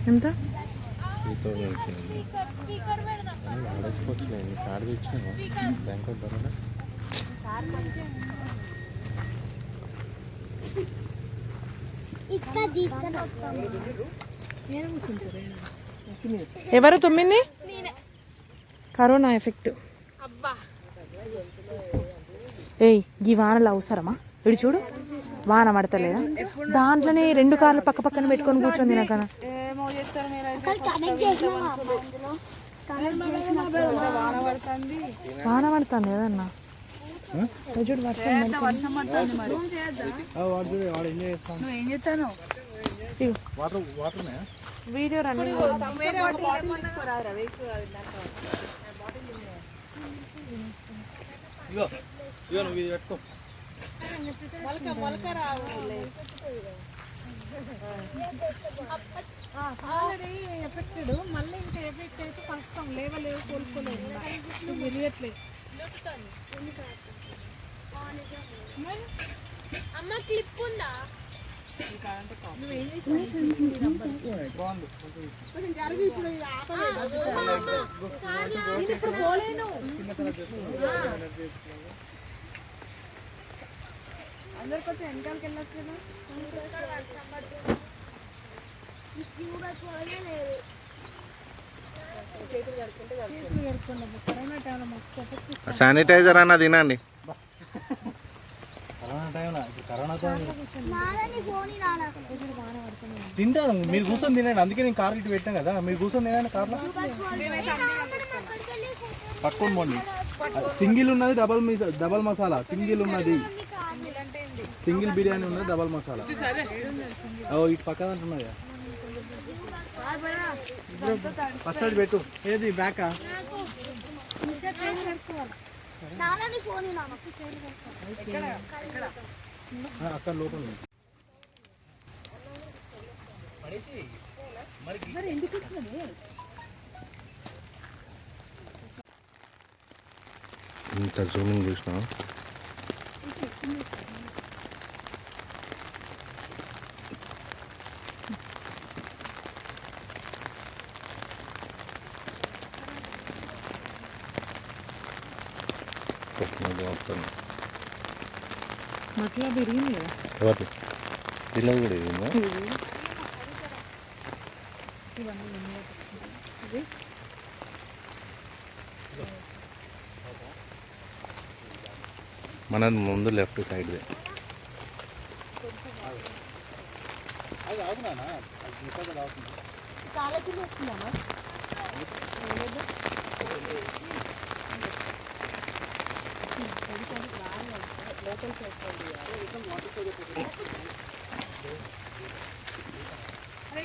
ఎంత ఎవరు తొమ్మిది కరోనా ఎఫెక్ట్. ఏయ్ ఈ వానలు అవసరమా? ఇడు చూడు వాన పడతలేదా? దాంట్లోనే 2 కార్లు పక్క పక్కన పెట్టుకొని కూర్చొని తినకనా వాన పడుతుంది కదన్నా. వీడియో రన్నింగ్ ఎఫెక్టెడ్ మళ్ళీ ఇంకా ఎఫెక్ట్ అయితే కష్టం. లేవలేవు కోలుకోలేదు తెలియట్లేదు. అమ్మ క్లిప్ ఉందా? అందరు కొంచెం వెనకాలకి వెళ్ళొచ్చు. శానిటైజర్ అన్న తినండి. తింటాను, మీరు కూర్చొని తినండి. అందుకే నేను కార్ ఇటు పెట్టాను కదా, మీరు కూర్చొని తినండి కార్లో. పట్టుకొని పోండి. సింగిల్ ఉన్నది డబల్ మసాలా, సింగిల్ ఉన్నది సింగిల్ బిర్యానీ ఉన్నది డబల్ మసాలా. ఇటు పక్క ఉన్నది ఫస్ట్ పెట్టు. ఏది బ్యాకా? అక్కడ లోపల ఇంత జూమింగ్ చూసినా మట్లా పెరిగింది కదా. ఎవరు పిల్లలు కూడా ఇదిందా? మనది ముందు లెఫ్ట్ సైడ్దే.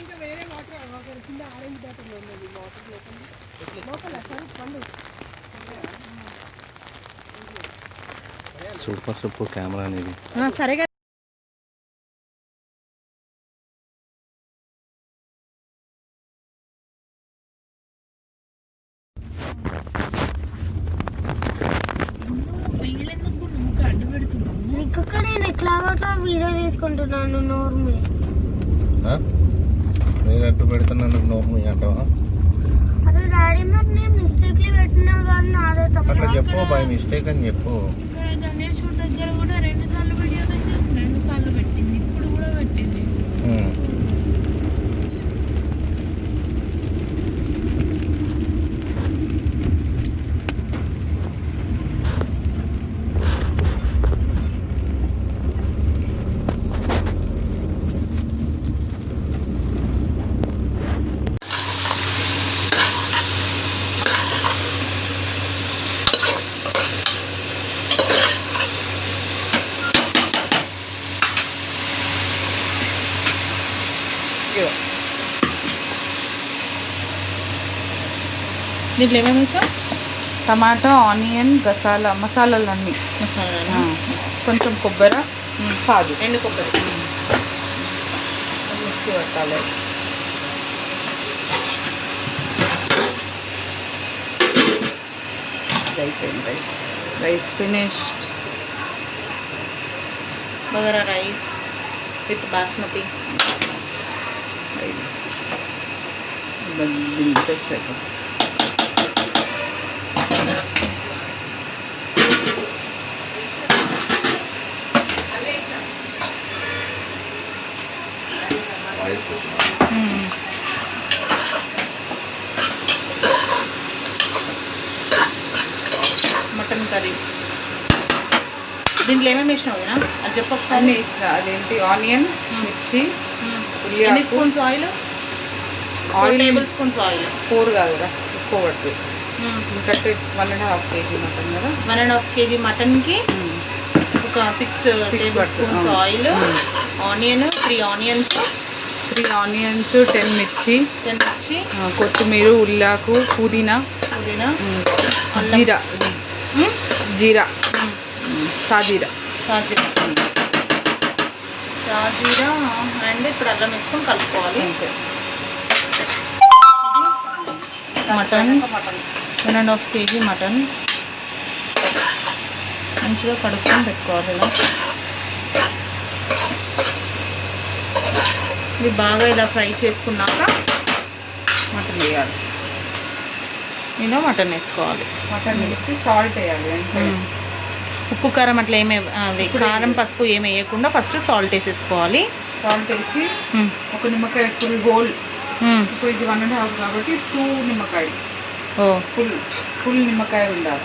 ఇంకా వేరే వాటర్ కింద ఆరెంజ్ బాటిల్ ఉన్నది. వాటర్ లోపల పండు సూపర్ సూపర్ కెమెరా అనేది. సరేగా నేను ఎట్లా వీడియో తీసుకుంటున్నాను. నోర్మి నేను అడ్డు పెడుతున్నాను. నోర్మి అంటావా? అరే డాడీ మరి నేను మిస్టేక్లీ పెట్టినా కానీ నాదే తప్పు. అట్లా చెప్పు, బై మిస్టేక్ అని చెప్పు. గణేశుడి దగ్గర కూడా 2 సార్లు వీడియో తీసి 2 సార్లు పెట్టింది. ఇప్పుడు కూడా పెట్టింది. దీంట్లో ఏమేమి వేసావు? టమాటా, ఆనియన్, మసాలాలు అన్నీ. కొంచెం కొబ్బరి, కాదు ఎండు కొబ్బరి మిక్సీ పెట్టాలి. అయిపోయింది. Rice finished. Bagara rice with basmati. ఇది దింపేస్తాయి. మటన్ కర్రీ దీంట్లో ఏమేమి వేసినావు కదా అది చెప్పు ఒకసారి. అన్నీ ఇస్తా. అదేంటి ఆనియన్, మిర్చి, ఎన్ని spoons oil? 4 table spoons oil. 4 కాదు కదా, ఎక్కువ పడుతుంది. ఎందుకంటే 1.5 kg మటన్ కదా. 1.5 kg మటన్కి ఒక 6 table spoons oil, onion 3 onions, 10 మిర్చి, కొత్తిమీర, ఉల్లాకు, పుదీనా, జీరా, సాజీరా అండ్ ఇప్పుడు అల్లం వేసుకొని కలుపుకోవాలి. మటన్ 1.5 kg మటన్ మంచిగా కడుక్కొని పెట్టుకోవాలి. ఇలా ఇది బాగా ఇలా ఫ్రై చేసుకున్నాక మటన్ వేయాలి. ఇలా మటన్ వేసుకోవాలి. మటన్ వేసి సాల్ట్ వేయాలి. ఉప్పు కారం అట్లా ఏమే అది కారం పసుపు ఏమి వేయకుండా ఫస్ట్ సాల్ట్ వేసేసుకోవాలి. సాల్ట్ వేసి ఒక నిమ్మకాయ ఫుల్ హోల్. ఇప్పుడు ఇది 1.5 కాబట్టి 2 నిమ్మకాయలు. ఫుల్ నిమ్మకాయ ఉండాలి.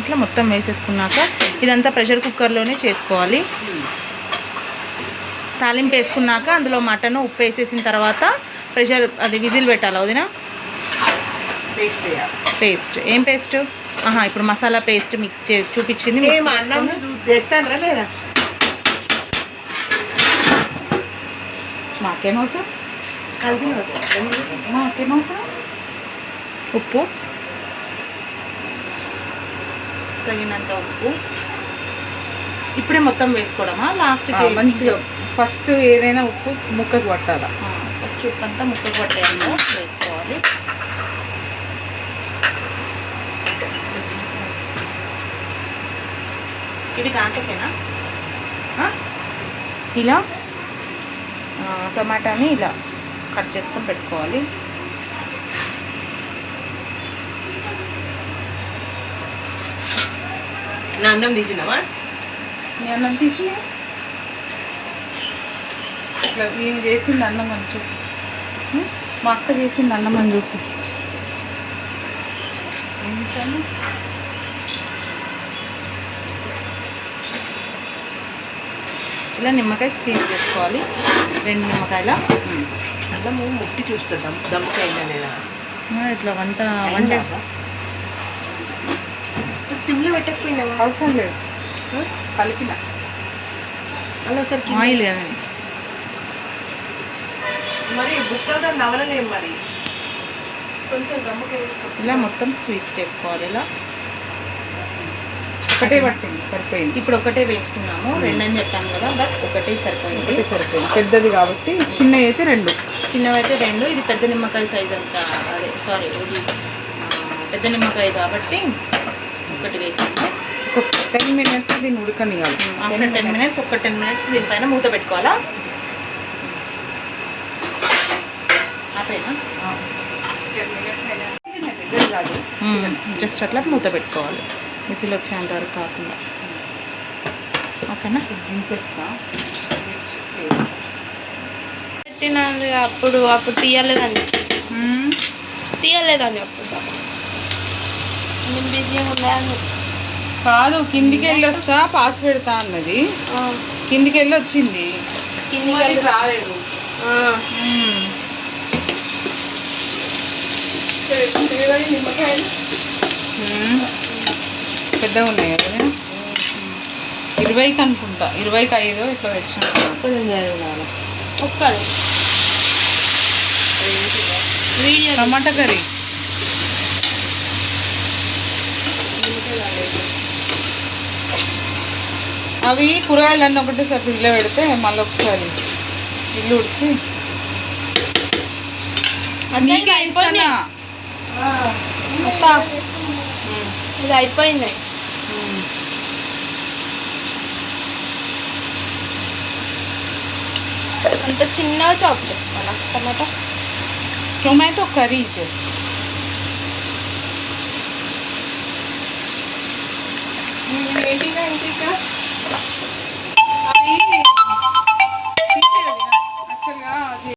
ఇట్లా మొత్తం వేసేసుకున్నాక ఇదంతా ప్రెషర్ కుక్కర్లోనే చేసుకోవాలి. తాలింపు వేసుకున్నాక అందులో మటన్ ఉప్పు వేసేసిన తర్వాత ప్రెషర్ అది విజిల్ పెట్టాలి. వదినా పేస్ట్ ఏం పేస్ట్? ఇప్పుడు మసాలా పేస్ట్ మిక్స్ చేసి చూపించింది. మాకేమవసరం? ఉప్పు తగినంత ఉప్పు. ఇప్పుడే మొత్తం వేసుకోవడమా లాస్ట్కి? మంచిగా ఫస్ట్ ఏదైనా ఉప్పు ముక్కకు పట్టాలా. ఫస్ట్ ఉప్పు అంతా ముక్కకు పట్టేయాలో వేసుకోవాలి. ఇది దాంట్లోకేనా? ఇలా టమాటాని ఇలా కట్ చేసుకొని పెట్టుకోవాలి. నా అన్నం తీసినావా? నీ అన్నం తీసి ఇట్లా మేము చేసింది అన్నం అని చూపు. మా అక్క చేసింది అన్నం అని చూపు. ఏంటన్నా ఇలా నిమ్మకాయ స్క్వీజ్ చేసుకోవాలి. 2 నిమ్మకాయల అన్నము ముట్టి చూస్తా దమ్మకైనా లేదా. ఇట్లా వంట సిమ్లో పెట్టకపోయినావా? అవసరం లేదు, కలిపిన అలా సార్ ఆయిల్ కదండి. మరి బుక్కగా నవలలేం మరి కొంచెం దమ్మకాయ ఇలా మొత్తం స్క్వీజ్ చేసుకోవాలి. ఇలా ఒకటే పట్టింది, సరిపోయింది. ఇప్పుడు ఒకటే వేసుకున్నాము. 2 అని చెప్పాను కదా, బట్ ఒకటే సరిపోయింది. పెద్దది కాబట్టి చిన్నవి అయితే 2, చిన్నవైతే 2. ఇది పెద్ద నిమ్మకాయ సైజ్ అంతా, అదే సారీ ఇది పెద్ద నిమ్మకాయ కాబట్టి ఒకటి వేసాము. ఒక 10 minutes దీన్ని ఉడకనియాలి. ఆఫ్టర్ 10 minutes ఒక 10 minutes దీనిపైన మూత పెట్టుకోవాలా? ఆపేనా? 10 minutes అయినా దగ్గర కాదు, జస్ట్ అట్లా మూత పెట్టుకోవాలి, విజిల్ వచ్చేంత వరకు కాకుండా. ఓకేనా? దించేస్తా. పెట్టినది అప్పుడు తీయలేదని అప్పుడు నేను బిజీగా ఉన్నాను. కాదు, కిందికి వెళ్ళి వస్తా పాస్ పెడతా అన్నది. కిందికి వెళ్ళి వచ్చింది, కిందికి రాలేదు. పెద్దగా ఉన్నాయి కదా, 20కి అనుకుంటా, 25 ఇట్లా తెచ్చిన. ఒక్కడు టమాటా కర్రీ అవి కూరగాయలన్నీ ఒకటేసారి ఫ్రిడ్జ్లో పెడితే మళ్ళీ ఒకసారి ఇల్లు ఉడిచి ఇది అయిపోయింది. అంత చిన్నగా చాప్ చేసుకోవాలా టమాటా? Tomato curry this. ఏంటిగా ఇంకా